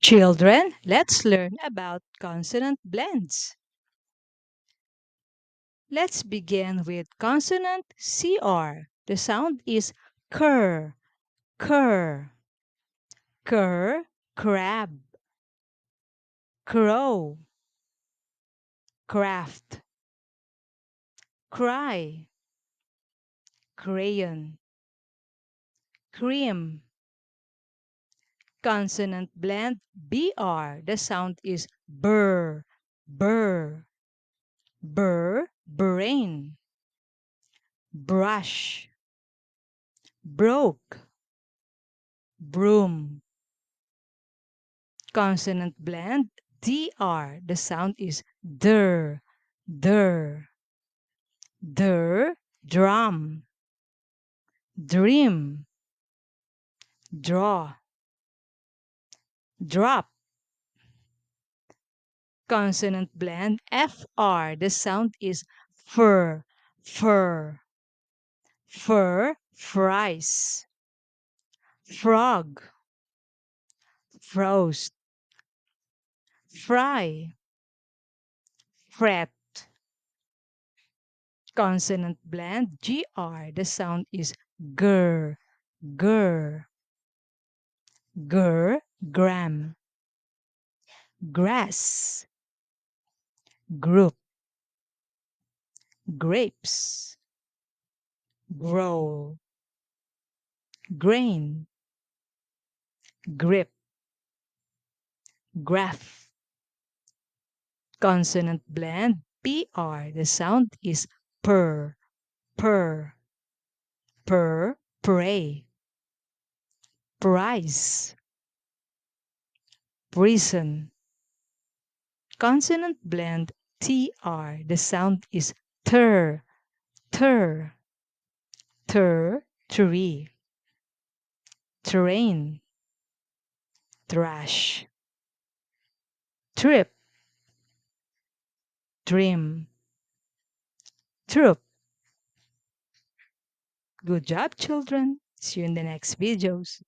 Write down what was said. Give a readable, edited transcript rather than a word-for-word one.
Children, let's learn about consonant blends. Let's begin with consonant CR. The sound is cur, cur, cur, crab, crow, craft, cry, crayon, cream. Consonant blend BR. The sound is burr, burr, burr, brain, brush, broke, broom. Consonant blend DR. The sound is der, der, der, drum, dream, draw, drop. Consonant blend FR. The sound is fur, fur, fur, fries, frog, frost, fry, fret. Consonant blend GR. The sound is gur, gur, gur, gram, grass, group, grapes, grow, grain, grip, graph. Consonant blend PR. The sound is purr, purr, purr, pray, price, prison. Consonant blend TR. The sound is ter, ter, ter, tree, terrain, trash, trip, trim, troop. Good job, children. See you in the next videos.